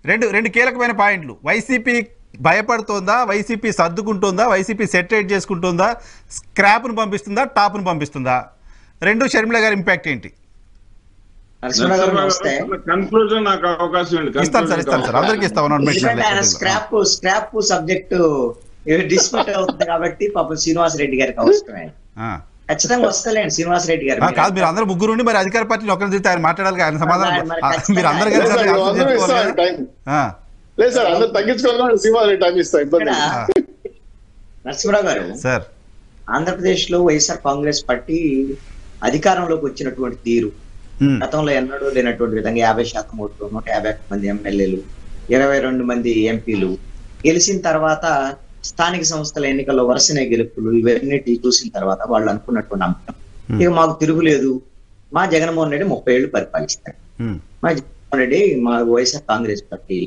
రెండు రెండు కీలకమైన పాయింట్లు. వైసీపీ భయపడుతోందా, వైసీపీ సర్దుకుంటుందా, వైసీపీ సెటరేట్ చేసుకుంటుందా, స్క్రాప్ను పంపిస్తుందా, టాప్ను పంపిస్తుందా? రెండు షర్మిల గారి ఇంపాక్ట్ ఏంటి? కన్క్లూజన్ నాకు అవకాశం ఇస్తాను సార్, అందరికి ఇస్తాను. స్క్రాప్ సబ్జెక్టు డిస్ప్యూట్ అవుతుంది కాబట్టి పాపం శ్రీనివాసరెడ్డి గారికి అవసరమే. ఖచ్చితంగా వస్తలేండి శ్రీనివాసరెడ్డి గారు. కాదు, మీరు అందరూ ముగ్గురు ఉండి మరి అధికార పార్టీని ఒకరిని తిరిగితే ఆయన మాట్లాడాలి, ఆయన సమాధానం మీరు అందరూ నరసింహరావు గారు సార్, ఆంధ్రప్రదేశ్ లో వైఎస్ఆర్ కాంగ్రెస్ పార్టీ అధికారంలోకి వచ్చినటువంటి తీరు గతంలో ఎన్నడూ లేనటువంటి విధంగా 50% ఓట్లు, 150 మంది ఎమ్మెల్యేలు, 22 మంది ఎంపీలు గెలిచిన తర్వాత స్థానిక సంస్థల ఎన్నికల్లో వరుసనే గెలుపులు ఇవన్నీ చూసిన తర్వాత వాళ్ళు అనుకున్నటువంటి అంశం, ఇక మాకు తిరుగులేదు, మా జగన్మోహన్ రెడ్డి 30 ఏళ్ళు పరిపాలిస్తారు, మా జగన్మోహన్ రెడ్డి మా వైఎస్ఆర్ కాంగ్రెస్ పార్టీ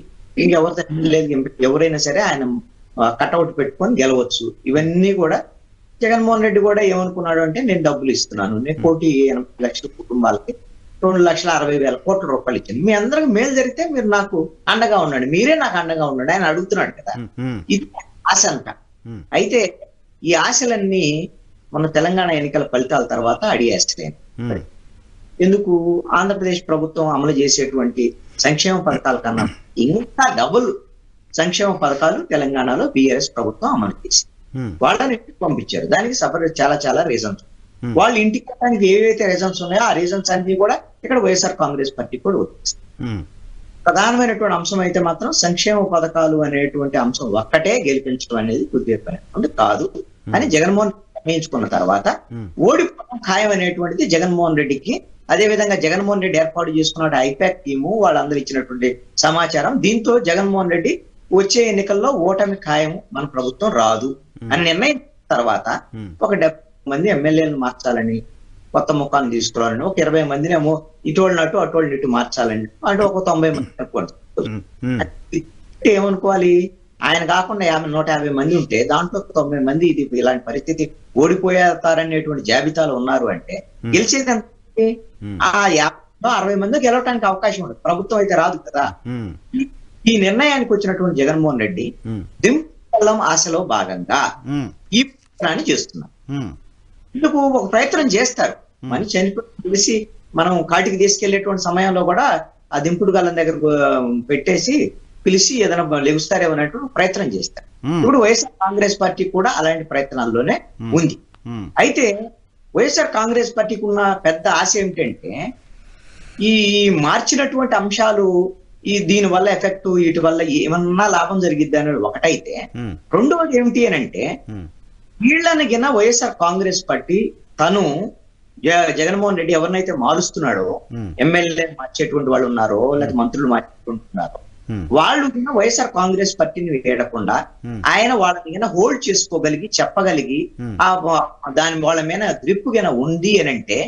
ఇంకెవరితో లేదు, ఎవరైనా సరే ఆయన కట్అవుట్ పెట్టుకొని గెలవచ్చు. ఇవన్నీ కూడా జగన్మోహన్ రెడ్డి కూడా ఏమనుకున్నాడు అంటే, నేను డబ్బులు ఇస్తున్నాను, నేను 1,80,00,000 కుటుంబాలకి 2,60,000 కోట్ల రూపాయలు ఇచ్చాను, మీ అందరికి మేలు జరిగితే మీరు నాకు అండగా ఉండండి, మీరే నాకు అండగా ఉండండి ఆయన అడుగుతున్నాడు కదా. ఇది ఆశ అంట. అయితే ఈ ఆశలన్నీ మన తెలంగాణ ఎన్నికల ఫలితాల తర్వాత అడిగేస్తాయి. ఎందుకు? ఆంధ్రప్రదేశ్ ప్రభుత్వం అమలు చేసేటువంటి సంక్షేమ పథకాల కన్నా ఇంకా డబుల్ సంక్షేమ పథకాలు తెలంగాణలో బీఆర్ఎస్ ప్రభుత్వం అమలు చేసింది. వాళ్ళని ఇంటికి పంపించారు. దానికి సపరేట్ చాలా రీజన్స్. వాళ్ళు ఇంటికి వెళ్ళడానికి ఏవైతే రీజన్స్ ఉన్నాయో ఆ రీజన్స్ అన్ని కూడా ఇక్కడ వైఎస్ఆర్ కాంగ్రెస్ పార్టీ కూడా వచ్చేస్తుంది. ప్రధానమైనటువంటి అంశం అయితే మాత్రం సంక్షేమ పథకాలు అనేటువంటి అంశం ఒక్కటే గెలిపించడం అనేది కుదిరేపైనటువంటి కాదు అని జగన్మోహన్ నిర్ణయించుకున్న తర్వాత ఓడిపోవడం ఖాయం అనేటువంటిది జగన్మోహన్ రెడ్డికి, అదే విధంగా జగన్మోహన్ రెడ్డి ఏర్పాటు చేసుకున్న ఐపాక్ టీము వాళ్ళందరూ ఇచ్చినటువంటి సమాచారం, దీంతో జగన్మోహన్ రెడ్డి వచ్చే ఎన్నికల్లో ఓటమి ఖాయం, మన ప్రభుత్వం రాదు అని నిర్ణయం తర్వాత ఒక 70 మంది ఎమ్మెల్యేలను మార్చాలని, కొత్త ముఖాన్ని తీసుకురావాలని, ఒక 20 మందినేమో ఇటోళ్ళనట్టు అటోళ్ళని ఇటు మార్చాలని, అంటే ఒక 90 మంది ఏమనుకోవాలి, ఆయన కాకుండా 150 మంది ఉంటే దాంట్లో 90 మంది ఇది ఇలాంటి పరిస్థితి ఓడిపోతారనేటువంటి జాబితాలో ఉన్నారు అంటే గెలిచేది ఎంత? ఆ 50-60 మంది గెలవటానికి అవకాశం ఉండదు, ప్రభుత్వం అయితే రాదు కదా. ఈ నిర్ణయానికి వచ్చినటువంటి జగన్మోహన్ రెడ్డి దింపల్లం ఆశలో భాగంగా ఈ ప్రయత్నాన్ని చేస్తున్నారు. ఇందుకు ఒక ప్రయత్నం చేస్తారు. మనిషి చనిపోయి తెలిసి మనం కాటికి తీసుకెళ్లేటువంటి సమయంలో కూడా ఆ దింపుడు గల్లం దగ్గర పెట్టేసి పిలిచి ఏదైనా లెగుస్తారేమన్నట్టు ప్రయత్నం చేస్తారు. ఇప్పుడు వైఎస్ఆర్ కాంగ్రెస్ పార్టీ కూడా అలాంటి ప్రయత్నాల్లోనే ఉంది. అయితే వైఎస్ఆర్ కాంగ్రెస్ పార్టీకి ఉన్న పెద్ద ఆశ ఏమిటంటే, ఈ మార్చినటువంటి అంశాలు దీని వల్ల ఎఫెక్ట్, వీటి వల్ల ఏమన్నా లాభం జరిగిద్ది అనేది ఒకటైతే, రెండవది ఏమిటి అని అంటే, వీళ్ళని గిన వైఎస్ఆర్ కాంగ్రెస్ పార్టీ తను జగన్మోహన్ రెడ్డి ఎవరినైతే మారుస్తున్నాడో, ఎమ్మెల్యే మార్చేటువంటి వాళ్ళు ఉన్నారో లేకపోతే మంత్రులు మార్చుకుంటున్నారో, వాళ్ళు గిన వైఎస్ఆర్ కాంగ్రెస్ పార్టీని వేయకుండా ఆయన వాళ్ళని హోల్డ్ చేసుకోగలిగి చెప్పగలిగి దాని వాళ్ళ మీద గ్రిప్ గిన ఉంది అని అంటే,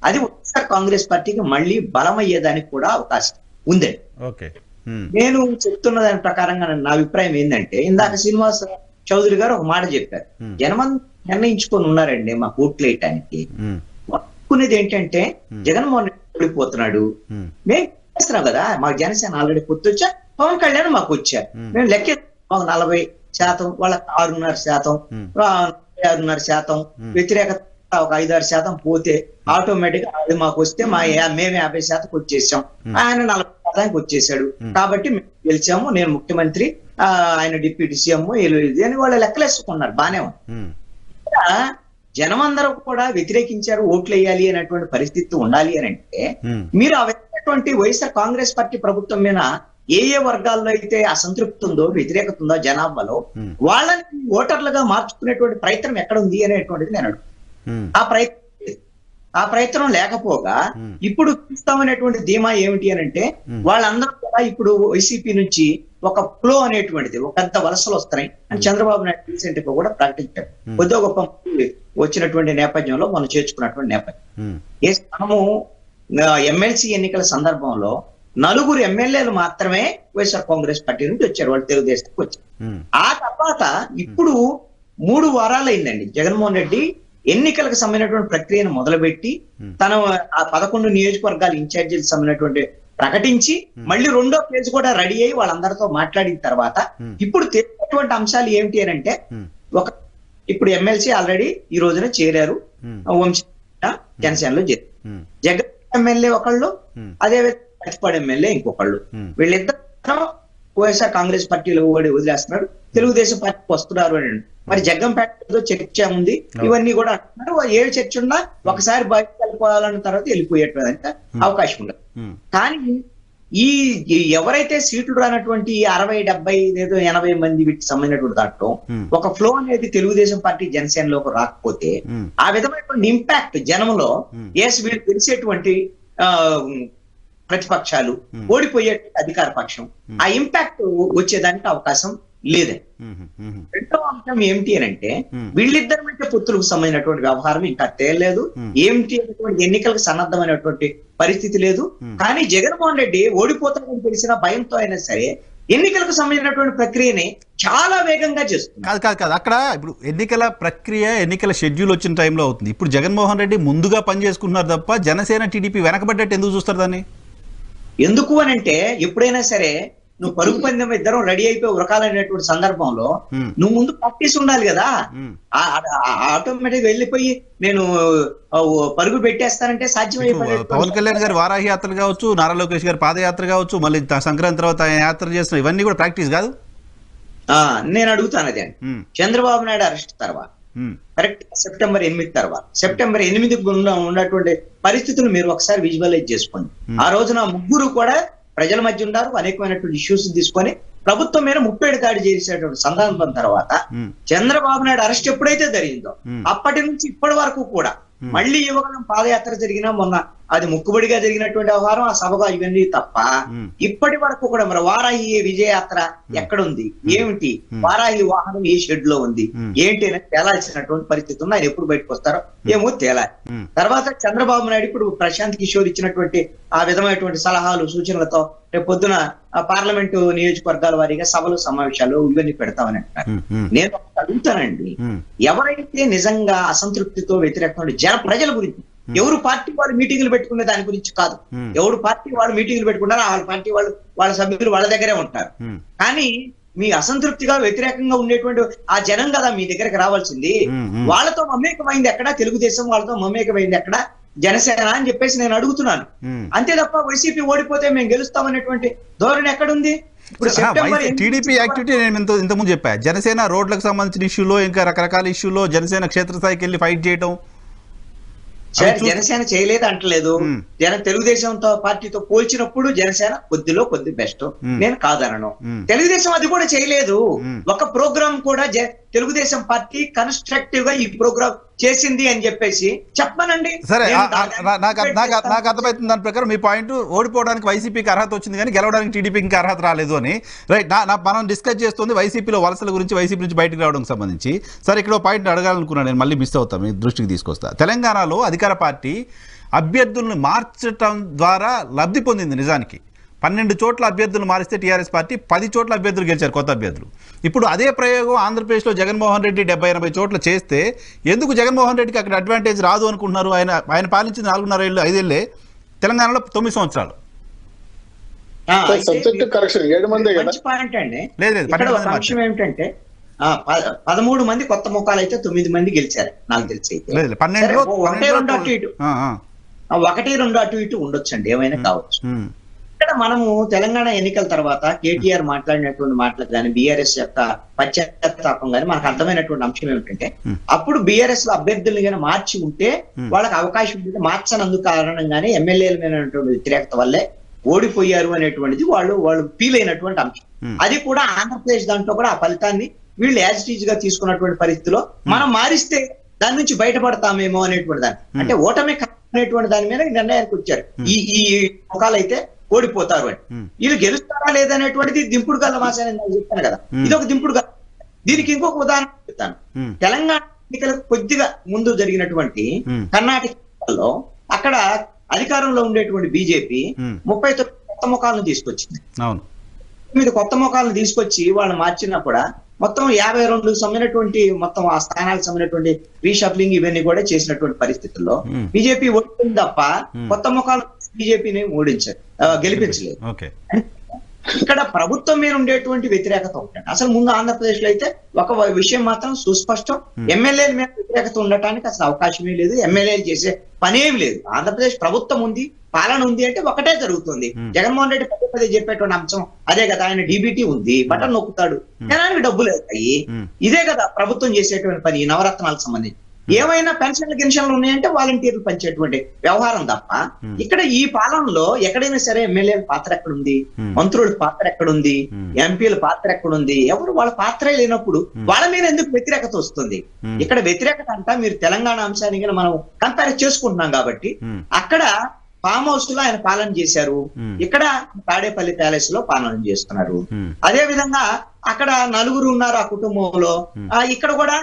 అది వైఎస్ఆర్ కాంగ్రెస్ పార్టీకి మళ్ళీ బలమయ్యేదానికి కూడా అవకాశం ఉందండి. నేను చెప్తున్న దాని ప్రకారంగా నా అభిప్రాయం ఏంటంటే, ఇందాక శ్రీనివాస చౌదరి గారు ఒక మాట చెప్పారు, జనమంతా నిర్ణయించుకొని ఉన్నారండి మా ఓట్లు వేయటానికి. అనుకునేది ఏంటంటే, జగన్మోహన్ రెడ్డి ఓడిపోతున్నాడు, మేము చేస్తున్నాం కదా, మాకు జనసేన ఆల్రెడీ పొత్తొచ్చా, పవన్ కళ్యాణ్ మాకు వచ్చారు, మేము లెక్క మాకు 40%, వాళ్ళకి 6.5%, 6.5% వ్యతిరేకత ఒక 5-6% పోతే ఆటోమేటిక్ గా అది మాకు వస్తే మేము 50%కి వచ్చేసాం, ఆయన 40%కి వచ్చేసాడు, కాబట్టి మేము గెలిచాము, నేను ముఖ్యమంత్రి, ఆయన డిప్యూటీ సీఎం ఇది అని వాళ్ళు లెక్కలేసుకున్నారు. బానే ఉంది. జనమందరూ కూడా వ్యతిరేకించారు, ఓట్లు వేయాలి అనేటువంటి పరిస్థితి ఉండాలి అని అంటే, మీరు అవైనటువంటి వైఎస్ఆర్ కాంగ్రెస్ పార్టీ ప్రభుత్వం మీద ఏ వర్గాల్లో అయితే అసంతృప్తి ఉందో, వ్యతిరేకత ఉందో జనాభాలో, వాళ్ళని ఓటర్లుగా మార్చుకునేటువంటి ప్రయత్నం ఎక్కడ ఉంది అనేటువంటిది నేను అడుగుతాను. ఆ ప్రయత్నం లేకపోగా ఇప్పుడు చూస్తామనేటువంటి ధీమా ఏమిటి అని అంటే, వాళ్ళందరూ కూడా ఇప్పుడు వైసీపీ నుంచి ఒక ఫ్లో అనేటువంటిది, ఒకంత వలసలు వస్తాయి అని చంద్రబాబు నాయుడు రీసెంట్ గా కూడా ప్రకటించారు. కొద్దిగా గొప్ప వచ్చినటువంటి నేపథ్యంలో మనం చేర్చుకున్నటువంటి నేపథ్యం. మనము ఎమ్మెల్సీ ఎన్నికల సందర్భంలో 4 ఎమ్మెల్యేలు మాత్రమే వైఎస్ఆర్ కాంగ్రెస్ పార్టీ నుంచి వచ్చారు, వాళ్ళు తెలుగుదేశానికి వచ్చారు. ఆ తర్వాత ఇప్పుడు 3 వారాలు అయిందండి జగన్మోహన్ రెడ్డి ఎన్నికలకు సంబంధించినటువంటి ప్రక్రియను మొదలుపెట్టి తన ఆ 11 నియోజకవర్గాల ఇన్ఛార్జీలకు సంబంధించినటువంటి ప్రకటించి మళ్ళీ రెండో ఫేజ్ కూడా రెడీ అయ్యి వాళ్ళందరితో మాట్లాడిన తర్వాత ఇప్పుడు తెలిసినటువంటి అంశాలు ఏమిటి అని అంటే ఇప్పుడు ఎమ్మెల్సీ ఆల్రెడీ ఈ రోజున చేరారు, వంశీ జనసేనలో చేరారు, జగన్ ఎమ్మెల్యే ఒకళ్ళు, అదే పచ్చిపాడు ఎమ్మెల్యే ఇంకొకళ్ళు. వీళ్ళిద్దరు వైఎస్ఆర్ కాంగ్రెస్ పార్టీలో వదిలేస్తున్నారు, తెలుగుదేశం పార్టీకి వస్తున్నారు అని. మరి జగ్గంపేటలో చర్చ ఉంది, ఇవన్నీ కూడా అంటున్నారు. ఏ చర్చ ఉన్నా ఒకసారి బయటకు వెళ్ళిపోవాలన్న తర్వాత వెళ్ళిపోయేటువంటి అవకాశం ఉండదు. కానీ ఈ ఎవరైతే సీట్లు రానటువంటి 60, 70 లేదా 80 మంది వీటికి సంబంధించినటువంటి దాంట్లో ఒక ఫ్లో అనేది తెలుగుదేశం పార్టీ జనసేనలోకి రాకపోతే ఆ విధమైనటువంటి ఇంపాక్ట్ జనంలో వీళ్ళు తెలిసేటువంటి ప్రతిపక్షాలు ఓడిపోయేటువంటి అధికార పక్షం ఆ ఇంపాక్ట్ వచ్చేదానికి అవకాశం లేదండి. రెండో అంశం ఏమిటి అని అంటే వీళ్ళిద్దరి మధ్య పొత్తులకు సంబంధించినటువంటి వ్యవహారం ఇంకా తేలలేదు. ఏమిటి అనేటువంటి ఎన్నికలకు సన్నద్ధమైనటువంటి పరిస్థితి లేదు. కానీ జగన్మోహన్ రెడ్డి ఓడిపోతాడని తెలిసిన భయంతో అయినా సరే ఎన్నికలకు సంబంధించినటువంటి ప్రక్రియని చాలా వేగంగా చేస్తుంది. కాదు అక్కడ ఇప్పుడు ఎన్నికల ప్రక్రియ, ఎన్నికల షెడ్యూల్ వచ్చిన టైంలో అవుతుంది. ఇప్పుడు జగన్మోహన్ రెడ్డి ముందుగా పనిచేసుకుంటున్నారు తప్ప జనసేన టీడీపీ వెనకబడ్డట్టు ఎందుకు చూస్తారు దాన్ని? ఎందుకు అని అంటే ఎప్పుడైనా సరే నువ్వు పరుగు పందెం ఇద్దరం రెడీ అయిపోయి ఉరకాలనేటువంటి సందర్భంలో నువ్వు ముందు ప్రాక్టీస్ ఉండాలి కదా. ఆటోమేటిక్ వెళ్ళిపోయి నేను పరుగు పెట్టేస్తానంటే సాధ్యమైపోయింది. పవన్ కళ్యాణ్ గారి వారాహి యాత్ర కావచ్చు, నారా లోకేష్ గారి పాదయాత్ర కావచ్చు, మళ్ళీ సంక్రాంతి తర్వాత ఆయన యాత్ర చేసిన ఇవన్నీ కూడా ప్రాక్టీస్ కాదు. నేను అడుగుతాను అదే, చంద్రబాబు నాయుడు అరెస్ట్ తర్వాత కరెక్ట్ సెప్టెంబర్ 8 తర్వాత, సెప్టెంబర్ 8కి ఉన్నటువంటి పరిస్థితులు మీరు ఒకసారి విజువలైజ్ చేసుకోండి. ఆ రోజున ముగ్గురు కూడా ప్రజల మధ్య ఉన్నారు, అనేకమైనటువంటి ఇష్యూస్ తీసుకొని ప్రభుత్వం మీద ముప్పేడు దాడి చేసేటువంటి సందర్భం తర్వాత చంద్రబాబు నాయుడు అరెస్ట్ ఎప్పుడైతే జరిగిందో అప్పటి నుంచి ఇప్పటి వరకు కూడా మళ్ళీ యువగలం పాదయాత్ర జరిగినా మొన్న అది ముక్కుబడిగా జరిగినటువంటి వ్యవహారం, ఆ సభగా ఇవన్నీ తప్ప ఇప్పటి వరకు కూడా మరి వారాహి విజయయాత్ర ఎక్కడుంది, ఏమిటి, వారాహి వాహనం ఏ షెడ్ లో ఉంది ఏంటి అని తేలాల్సినటువంటి పరిస్థితి ఉంది. ఆయన ఎప్పుడు బయటకు వస్తారో ఏమో తేలాలి. తర్వాత చంద్రబాబు నాయుడు ఇప్పుడు ప్రశాంత్ కిషోర్ ఇచ్చినటువంటి ఆ విధమైనటువంటి సలహాలు సూచనలతో రేపు పొద్దున పార్లమెంటు నియోజకవర్గాల వారీగా సభలు సమావేశాలు ఇవన్నీ పెడతామని అంటారు. నేను అడుగుతానండి, ఎవరైతే నిజంగా అసంతృప్తితో వ్యతిరేకంగా ప్రజల గురించి ఎవరు పార్టీ వాళ్ళు మీటింగ్లు పెట్టుకునే దాని గురించి కాదు, ఎవరు పార్టీ వాళ్ళు మీటింగ్లు పెట్టుకున్నారో వాళ్ళ పార్టీ వాళ్ళు వాళ్ళ సభ్యులు వాళ్ళ దగ్గరే ఉంటారు. కానీ మీ అసంతృప్తిగా వ్యతిరేకంగా ఉండేటువంటి ఆ జనం కదా మీ దగ్గరకు రావాల్సింది. వాళ్ళతో మమేకమైంది ఎక్కడ తెలుగుదేశం, వాళ్ళతో మమేకమైంది ఎక్కడ జనసేన అని చెప్పేసి నేను అడుగుతున్నాను. అంతే తప్ప వైసీపీ ఓడిపోతే మేము గెలుస్తామనేటువంటి ధోరణి ఎక్కడుంది? ఇప్పుడు టీడీపీ యాక్టివిటీ నేను ఇంతకుముందు చెప్పా, జనసేన రోడ్లకు సంబంధించిన ఇష్యూలో ఇంకా రకరకాల ఇష్యూలో జనసేన క్షేత్రస్థాయికి వెళ్ళి ఫైట్ చేయడం జనసేన చేయలేదు అంటలేదు. తెలుగుదేశంతో పార్టీతో పోల్చినప్పుడు జనసేన కొద్ది బెస్ట్, నేను కాదనను. తెలుగుదేశం అది కూడా చేయలేదు. ఒక ప్రోగ్రామ్ కూడా తెలుగుదేశం పార్టీ కన్స్ట్రక్టివ్ గా ఈ ప్రోగ్రామ్ చేసింది అని చెప్పేసి చెప్పనండి. సరే, నాకు అర్థమవుతుంది దాని ప్రకారం మీ పాయింట్, ఓడిపోవడానికి వైసీపీకి అర్హత వచ్చింది కానీ గెలవడానికి టీడీపీకి అర్హత రాలేదు అని. రైట్, మనం డిస్కస్ చేస్తుంది వైసీపీలో వలసల గురించి, వైసీపీ నుంచి బయటకు రావడానికి సంబంధించి. సరే, ఇక్కడ పాయింట్ అడగాలనుకున్నాను, నేను మళ్ళీ మిస్ అవుతాను, మీ దృష్టికి తీసుకొస్తా. తెలంగాణలో అధికార పార్టీ అభ్యర్థులను మార్చడం ద్వారా లబ్ధి పొందింది. నిజానికి 12 చోట్ల అభ్యర్థులు మారిస్తే టీఆర్ఎస్ పార్టీ 10 చోట్ల అభ్యర్థులు గెలిచారు, కొత్త అభ్యర్థులు. ఇప్పుడు అదే ప్రయోగం ఆంధ్రప్రదేశ్లో జగన్మోహన్ రెడ్డి 70-80 చోట్ల చేస్తే ఎందుకు జగన్మోహన్ రెడ్డికి అక్కడ అడ్వాంటేజ్ రాదు అనుకుంటున్నారు? ఆయన పాలించింది 4.5 ఏళ్ళు, 5 ఏళ్ళే, తెలంగాణలో 9 సంవత్సరాలు. ఏమిటంటే 13 మంది కొత్త ముఖాలు అయితే 9 మంది గెలిచారు నాకు తెలిసి. 12 1, 2 అటు ఇటు ఉండొచ్చండి, ఏమైనా కావచ్చు. ఇక్కడ మనము తెలంగాణ ఎన్నికల తర్వాత కేటీఆర్ మాట్లాడినటువంటి మాటలు కానీ, బీఆర్ఎస్ యొక్క పశ్చాత్తాపం కానీ మనకు అర్థమైనటువంటి అంశం ఏమిటంటే, అప్పుడు బీఆర్ఎస్ లో అభ్యర్థులు కానీ మార్చి ఉంటే వాళ్ళకి అవకాశం ఉంటుంది, మార్చనందుకు కారణంగానే ఎమ్మెల్యేల మీద వ్యతిరేకత వల్లే ఓడిపోయారు అనేటువంటిది వాళ్ళు ఫీల్ అయినటువంటి అంశం. అది కూడా ఆంధ్రప్రదేశ్ దాంట్లో కూడా ఆ ఫలితాన్ని వీళ్ళు యాజ్ ఇట్ ఈజ్ గా తీసుకున్నటువంటి పరిస్థితిలో మనం మారిస్తే దాని నుంచి బయటపడతామేమో అనేటువంటి దాన్ని, అంటే ఓటమి అనేటువంటి దాని మీద నిర్ణయానికి వచ్చారు. ఈ ముఖాలైతే ఓడిపోతారు అని. వీళ్ళు గెలుస్తారా లేదనేటువంటిది దింపుడు గల్ల మాసాన్ని నేను చెప్పాను కదా, ఇది ఒక దింపుడు గల్ల. దీనికి ఇంకొక ఉదాహరణ చెప్తాను. తెలంగాణ ఎన్నికలకు కొద్దిగా ముందు జరిగినటువంటి కర్ణాటకలో అక్కడ అధికారంలో ఉండేటువంటి బీజేపీ 39 కొత్త ముఖాలను తీసుకొచ్చింది. 9 కొత్త ముఖాలను తీసుకొచ్చి వాళ్ళు మార్చినా కూడా మొత్తం 52 సమైనటువంటి మొత్తం ఆ స్థానాలకు సంబంధించినటువంటి రీషఫ్లింగ్ ఇవన్నీ కూడా చేసినటువంటి పరిస్థితుల్లో బీజేపీ ఓడిపోయింది తప్ప కొత్త ముఖాలు బీజేపీని గెలిపించలేదు. ఇక్కడ ప్రభుత్వం మీద ఉండేటువంటి వ్యతిరేకత ఒకటి. అసలు ముందు ఆంధ్రప్రదేశ్ లో అయితే ఒక విషయం మాత్రం సుస్పష్టం, ఎమ్మెల్యేల మీద వ్యతిరేకత ఉండటానికి అసలు అవకాశమే లేదు, ఎమ్మెల్యేలు చేసే పనేం లేదు. ఆంధ్రప్రదేశ్ ప్రభుత్వం ఉంది, పాలన ఉంది అంటే ఒకటే జరుగుతుంది. జగన్మోహన్ రెడ్డి పదే పదే చెప్పేటువంటి అంశం అదే కదా, ఆయన డీబీటీ ఉంది, బటన్ నొక్కుతాడు, జనానికి డబ్బులు అవుతాయి. ఇదే కదా ప్రభుత్వం చేసేటువంటి పని. నవరత్నాలకు సంబంధించి ఏమైనా పెన్షన్లు గిన్షన్లు ఉన్నాయంటే వాలంటీర్లు పంచేటువంటి వ్యవహారం తప్ప ఇక్కడ ఈ పాలనలో ఎక్కడైనా సరే ఎమ్మెల్యేల పాత్ర ఎక్కడుంది, మంత్రుల పాత్ర ఎక్కడుంది, ఎంపీల పాత్ర ఎక్కడుంది? ఎవరు వాళ్ళ పాత్రే లేనప్పుడు వాళ్ళ మీద ఎందుకు వ్యతిరేకత వస్తుంది? ఇక్కడ వ్యతిరేకత అంతా మీరు తెలంగాణ అంశానికి మనం కంపేర్ చేసుకుంటున్నాం కాబట్టి అక్కడ ఫామ్ హౌస్ లో ఆయన పాలన చేశారు, ఇక్కడ తాడేపల్లి ప్యాలెస్ లో పాలన చేస్తున్నారు. అదే విధంగా అక్కడ నలుగురు ఉన్నారు ఆ కుటుంబంలో, ఇక్కడ కూడా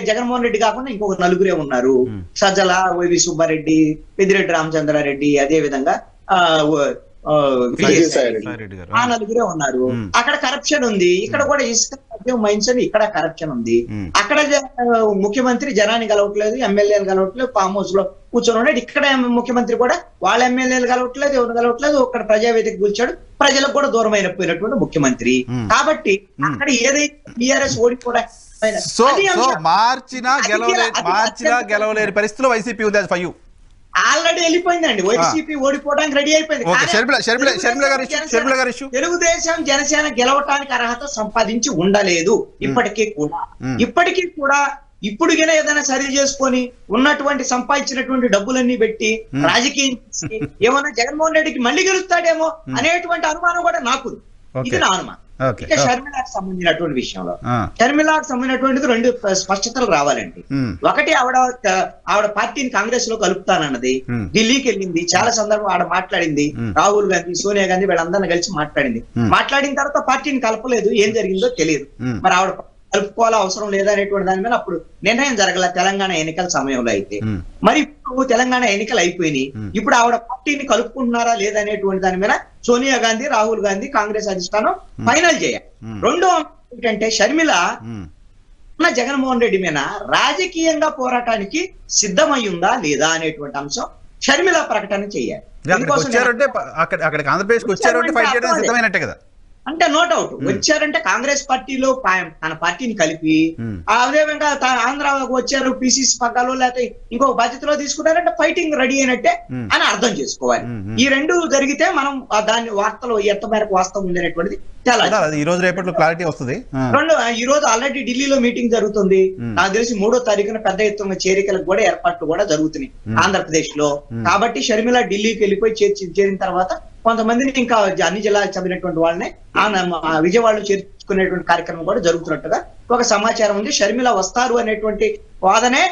జగన్మోహన్ రెడ్డి కాకుండా ఇంకొక నలుగురే ఉన్నారు. సజ్జల, వైవి సుబ్బారెడ్డి, పెద్దిరెడ్డి రామచంద్రారెడ్డి, అదే విధంగా ఆ నలుగురే ఉన్నారు. అక్కడ కరప్షన్ ఉంది, ఇక్కడ కూడా ఇసుక మైన్స్ అని ఇక్కడ కరప్షన్ ఉంది. అక్కడ ముఖ్యమంత్రి జనాన్ని కలవట్లేదు, ఎమ్మెల్యేలు కలవట్లేదు, ఫామ్ హౌస్ లో కూర్చొని ఉన్నాడు. ఇక్కడ ముఖ్యమంత్రి కూడా వాళ్ళ ఎమ్మెల్యేలు కలవట్లేదు, ఎవరు కలవట్లేదు, అక్కడ ప్రజావేదిక కూర్చాడు, ప్రజలకు కూడా దూరం అయిపోయినటువంటి ముఖ్యమంత్రి. కాబట్టి అక్కడ ఏదైతే టీఆర్ఎస్ ఓడిపోవడానికి మార్చినా గెలవలేని పరిస్థితిలో వైసీపీ ఉంది. ఆల్రెడీ వెళ్ళిపోయిందండి, వైసీపీ ఓడిపోవడానికి రెడీ అయిపోయింది. తెలుగుదేశం జనసేన గెలవటానికి అర్హత సంపాదించి ఉండలేదు ఇప్పటికీ కూడా ఇప్పుడు ఏదైనా సరి చేసుకొని ఉన్నటువంటి సంపాదించినటువంటి డబ్బులన్నీ పెట్టి రాజకీయం ఏమన్నా జగన్మోహన్ రెడ్డికి మళ్ళీ గెలుస్తాడేమో అనేటువంటి అనుమానం కూడా నాకు, ఇది నా అనుమానం. ఇక షర్మిలాకు సంబంధించినటువంటి విషయంలో షర్మిలాకు సంబంధించినటువంటిది రెండు స్పష్టతలు రావాలండి. ఒకటి ఆవిడ పార్టీని కాంగ్రెస్ లో కలుపుతానన్నది, ఢిల్లీకి వెళ్ళింది, చాలా సందర్భం ఆవిడ మాట్లాడింది, రాహుల్ గాంధీ, సోనియా గాంధీ వీళ్ళందరినీ కలిసి మాట్లాడిన తర్వాత పార్టీని కలపలేదు, ఏం జరిగిందో తెలియదు. మరి ఆవిడ కలుపుకోవాలా అవసరం లేదా అనేటువంటి దాని మీద అప్పుడు నిర్ణయం జరగల తెలంగాణ ఎన్నికల సమయంలో. అయితే మరి ఇప్పుడు తెలంగాణ ఎన్నికలు అయిపోయినాయి, ఇప్పుడు ఆవిడ పార్టీని కలుపుకుంటున్నారా లేదా అనేటువంటి దాని మీద సోనియా గాంధీ, రాహుల్ గాంధీ, కాంగ్రెస్ అధిష్టానం ఫైనల్ చేయాలి. రెండో ఏంటంటే షర్మిల జగన్మోహన్ రెడ్డి మీద రాజకీయంగా పోరాటానికి సిద్ధమై ఉందా లేదా అనేటువంటి అంశం షర్మిల ప్రకటన చేయాలి. అంటే నో డౌట్ వచ్చారంటే కాంగ్రెస్ పార్టీలో తన పార్టీని కలిపి అదే విధంగా ఆంధ్రాకు వచ్చారు, పిసిసి పగ్గాలో లేకపోతే ఇంకొక బాధ్యతలో తీసుకున్నారంటే ఫైటింగ్ రెడీ అయినట్టే అని అర్థం చేసుకోవాలి. ఈ రెండు జరిగితే మనం దాని వార్తలు ఎంత మేరకు వాస్తవం ఉంది అనేటువంటిది ఈ రోజు రేపట్లో క్లారిటీ వస్తుంది. ఈ రోజు ఆల్రెడీ ఢిల్లీలో మీటింగ్ జరుగుతుంది, నాకు తెలిసి 3వ తారీఖున పెద్ద ఎత్తున చేరికలకు కూడా ఏర్పాట్లు కూడా జరుగుతున్నాయి ఆంధ్రప్రదేశ్ లో. కాబట్టి షర్మిల ఢిల్లీకి వెళ్ళిపోయి చేరిన తర్వాత కొంతమందిని ఇంకా అన్ని జిల్లాలకు చెందినటువంటి వాళ్ళని విజయవాడలో చేర్చుకునేటువంటి కార్యక్రమం కూడా జరుగుతున్నట్టుగా ఒక సమాచారం ఉంది. షర్మిల వస్తారు అనేటువంటి వాదనే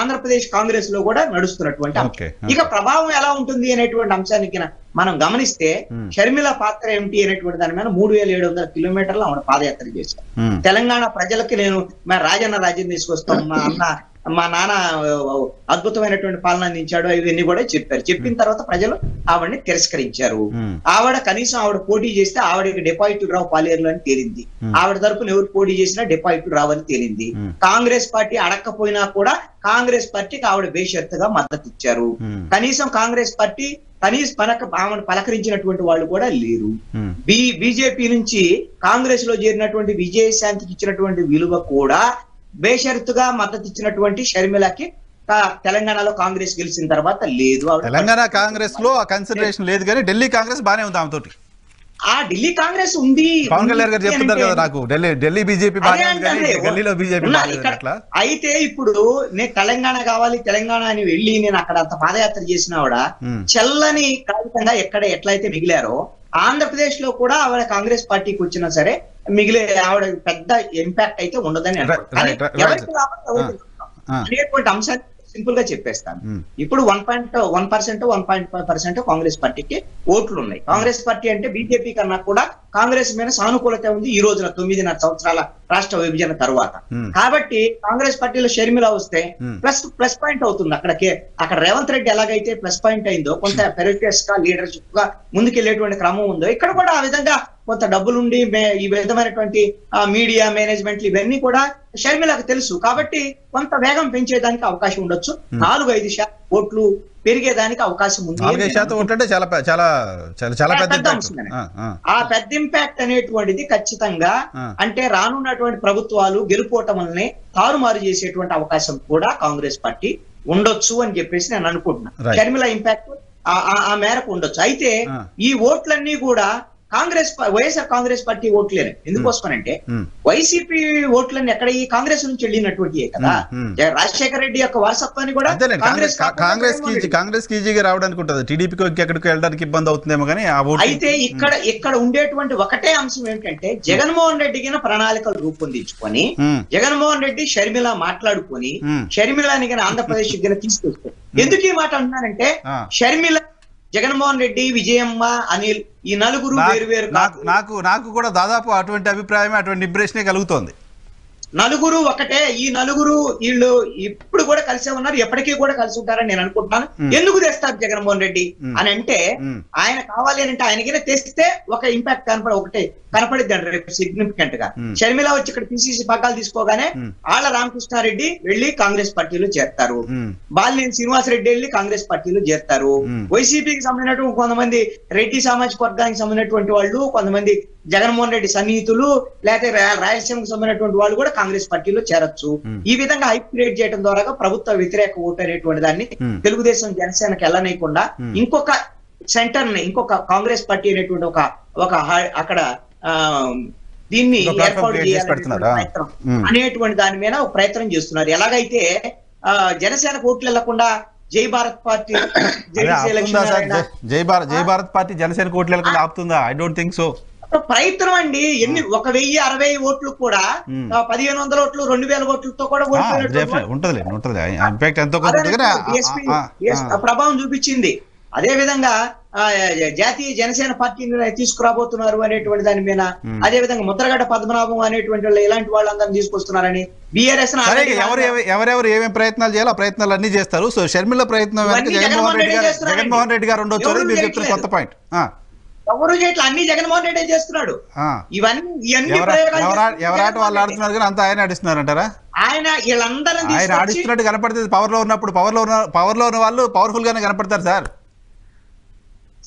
ఆంధ్రప్రదేశ్ కాంగ్రెస్ లో కూడా నడుస్తున్నటువంటి అంశం. ఇక ప్రభావం ఎలా ఉంటుంది అనేటువంటి అంశానికి మనం గమనిస్తే షర్మిల పాత్ర ఏమిటి అనేటువంటి దాని మీద 3700 కిలోమీటర్లు ఆవిడ పాదయాత్ర చేశారు. తెలంగాణ ప్రజలకి నేను రాజన్న రాజ్యం తీసుకొస్తాం, మా నాన్న అద్భుతమైనటువంటి పాలన అందించాడు, ఇవన్నీ కూడా చెప్పారు. చెప్పిన తర్వాత ప్రజలు ఆవిడని తిరస్కరించారు. కనీసం ఆవిడ పోటీ చేస్తే ఆవిడకి డిపాజిట్లు రావు పాలేరులో అని తేలింది. ఆవిడ తరపున ఎవరు పోటీ చేసినా డిపాజిట్లు రావని తేలింది. కాంగ్రెస్ పార్టీ అడక్కపోయినా కూడా కాంగ్రెస్ పార్టీకి ఆవిడ బేషరతుగా మద్దతు ఇచ్చారు. కనీసం కాంగ్రెస్ పార్టీ ఆమెను పలకరించినటువంటి వాళ్ళు కూడా లేరు. బీజేపీ నుంచి కాంగ్రెస్ లో చేరినటువంటి విజయశాంతికి ఇచ్చినటువంటి విలువ కూడా బేషరతుగా మద్దతు ఇచ్చినటువంటి షర్మిలకి తెలంగాణలో కాంగ్రెస్ గెలిచిన తర్వాత లేదు. తెలంగాణ కాంగ్రెస్ లో కన్సిడరేషన్ లేదు, కానీ ఢిల్లీ కాంగ్రెస్ బానే ఉంది ఆమెతోటి. ఢిల్లీ కాంగ్రెస్ ఉంది. పవన్ కళ్యాణ్ గారు చెప్తున్నారు కదా, నాకు ఢిల్లీ బీజేపీ ఢిల్లీలో బీజేపీ. అయితే ఇప్పుడు నేను తెలంగాణ కావాలి తెలంగాణ అని వెళ్ళి నేను అక్కడ అంత పాదయాత్ర చేసిన ఆవిడ చల్లని కాగితంగా ఎట్లయితే మిగిలారో ఆంధ్రప్రదేశ్ లో కూడా ఆవిడ కాంగ్రెస్ పార్టీకి వచ్చినా సరే మిగిలే ఆవిడ పెద్ద ఇంపాక్ట్ అయితే ఉండదని అనేటువంటి అంశాన్ని సింపుల్ గా చెప్పేస్తాను. ఇప్పుడు 1.1%, 1.5% కాంగ్రెస్ పార్టీకి ఓట్లు ఉన్నాయి. కాంగ్రెస్ పార్టీ అంటే బీజేపీ కన్నా కూడా కాంగ్రెస్ మీద సానుకూలత ఉంది ఈ రోజున 9.5 సంవత్సరాల రాష్ట్ర విభజన తర్వాత. కాబట్టి కాంగ్రెస్ పార్టీలో షర్మిల వస్తే ప్లస్ పాయింట్ అవుతుంది. అక్కడ రేవంత్ రెడ్డి ఎలాగైతే ప్లస్ పాయింట్ అయిందో, కొంత ఫెరోషియస్ గా లీడర్షిప్ గా ముందుకెళ్లేటువంటి క్రమం ఉందో, ఇక్కడ కూడా ఆ విధంగా కొంత డబ్బులుండి ఈ విధమైనటువంటి మీడియా మేనేజ్మెంట్లు ఇవన్నీ కూడా షర్మిలకు తెలుసు. కాబట్టి కొంత వేగం పెంచేదానికి అవకాశం ఉండొచ్చు. 4-5% ఓట్లు పెరిగేదానికి అవకాశం ఉంది. 4-5% ఓట్లు అంటే చాలా చాలా చాలా పెద్ద అంశం. ఆ పెద్ద ఇంపాక్ట్ అనేటువంటిది ఖచ్చితంగా అంటే రానున్నటువంటి ప్రభుత్వాలు గెలుపోవటంని తారుమారు చేసేటువంటి అవకాశం కూడా కాంగ్రెస్ పార్టీ ఉండొచ్చు అని చెప్పేసి నేను అనుకుంటున్నా. షర్మిల ఇంపాక్ట్ ఆ మేరకు ఉండొచ్చు. అయితే ఈ ఓట్లన్నీ కూడా వైఎస్ఆర్ కాంగ్రెస్ పార్టీ ఓట్లేనే. ఎందుకోసమనంటే వైసీపీ ఓట్లన్నీ ఎక్కడ ఈ కాంగ్రెస్ నుంచి వెళ్ళినటువంటి కదా. రాజశేఖర రెడ్డి యొక్క వారసత్వాన్ని కూడా కాంగ్రెస్ ఈజీగా రావడానికి ఉంటుంది. టీడీపీకి ఎక్కడికి వెళ్ళడానికి ఇబ్బంది అవుతుందేమో కానీ. అయితే ఇక్కడ ఉండేటువంటి ఒకటే అంశం ఏంటంటే జగన్మోహన్ రెడ్డికి ప్రణాళికలు రూపొందించుకొని జగన్మోహన్ రెడ్డి షర్మిల మాట్లాడుకొని షర్మిలని కానీ ఆంధ్రప్రదేశ్ తీసుకొస్తే. ఎందుకు ఈ మాట అంటున్నానంటే షర్మిల, జగన్మోహన్ రెడ్డి, విజయమ్మ, అనిల్ ఈ నలుగురు వేరు వేరు. నాకు కూడా దాదాపు అటువంటి అభిప్రాయమే, అటువంటి ఇంప్రెషనే కలుగుతోంది. నలుగురు ఒకటే. ఈ నలుగురు వీళ్ళు ఇప్పుడు కూడా కలిసే ఉన్నారు, ఎప్పటికీ కూడా కలిసి ఉంటారని నేను అనుకుంటున్నాను. ఎందుకు తెస్తారు జగన్మోహన్ రెడ్డి అని అంటే, ఆయన కావాలి అని అంటే ఆయనకైనా తెస్తే ఒక ఇంపాక్ట్ కనపడిద్ది అంటారు రేపు సిగ్నిఫికెంట్ గా. షర్మిల వచ్చి ఇక్కడ పిసిసి పగ్గాలు తీసుకోగానే ఆళ్ల రామకృష్ణారెడ్డి వెళ్లి కాంగ్రెస్ పార్టీలో చేరతారు, బాలినేని శ్రీనివాసరెడ్డి వెళ్లి కాంగ్రెస్ పార్టీలో చేరతారు. వైసీపీకి సంబంధించినటువంటి కొంతమంది రెడ్డి సామాజిక వర్గానికి సంబంధించినటువంటి వాళ్ళు, కొంతమంది జగన్మోహన్ రెడ్డి సన్నిహితులు, లేకపోతే రాయలసీమకు సంబంధించినటువంటి వాళ్ళు కూడా కాంగ్రెస్ పార్టీలో చేరొచ్చు. ఈ విధంగా హైప్ క్రియేట్ చేయడం ద్వారా ప్రభుత్వ వ్యతిరేక ఓటు అనేటువంటి దాన్ని తెలుగుదేశం జనసేనకి వెళ్ళనీయకుండా ఇంకొక సెంటర్ ని, ఇంకొక కాంగ్రెస్ పార్టీ అనేటువంటి ఒక అక్కడ దీన్ని ఏర్పాటు చేయాలనేటువంటి ప్రయత్నం అనేటువంటి దాని మీద ఒక ప్రయత్నం చేస్తున్నారు. ఎలాగైతే జనసేన ఓట్లు వెళ్లకుండా జై భారత్ పార్టీ జై భారత్ పార్టీ జనసేన ఓట్లు వెళ్లకుండా ఆపుతుందా? I don't think so. ప్రయత్నం అండి. 1060 ఓట్లు కూడా 1500 ఓట్లు 2000 ఓట్లతో కూడా ప్రభావం చూపించింది. అదే విధంగా జాతీయ జనసేన పార్టీని తీసుకురాబోతున్నారు అనేటువంటి దాని మీద, అదే విధంగా ముద్రగడ్డ పద్మనాభం అనేటువంటి వాళ్ళు ఇలాంటి వాళ్ళందరినీ తీసుకొస్తున్నారని బీఆర్ఎస్ ఎవరెవరు ఏమేమి ప్రయత్నాలు చేయాలో ఆ ప్రయత్నాలు అన్ని చేస్తారు. సో షర్మిల ప్రయత్నం జగన్మోహన్ రెడ్డి గారు ఉండొచ్చు మీరు చెప్తున్న కొత్త పాయింట్. ఎవరు చేయట్లా, అన్ని జగన్మోహన్ రెడ్డి చేస్తున్నాడు. ఇవన్నీ ఎవరాట వాళ్ళు ఆడుతున్నారు కానీ అంతా ఆయన ఆడిస్తున్నారంటారా? ఆయన వీళ్ళందరూ ఆయన ఆడిస్తున్నట్టు కనపడుతుంది. పవర్ లో ఉన్నప్పుడు పవర్ లో ఉన్న వాళ్ళు పవర్ఫుల్ గానే కనపడతారు సార్.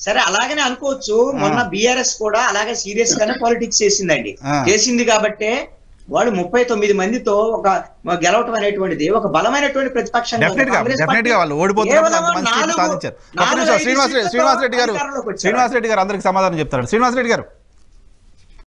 సరే, అలాగనే అనుకోవచ్చు. మొన్న బీఆర్ఎస్ కూడా అలాగే సీరియస్ గానే పాలిటిక్స్ చేసింది కాబట్టి వాళ్ళు 39 మందితో ఒక గెలవటం అనేటువంటిది ఒక బలమైనటువంటి ప్రతిపక్షం. శ్రీనివాస్ రెడ్డి గారు అందరికి సమాధానం చెప్తారు. శ్రీనివాస్ రెడ్డి గారు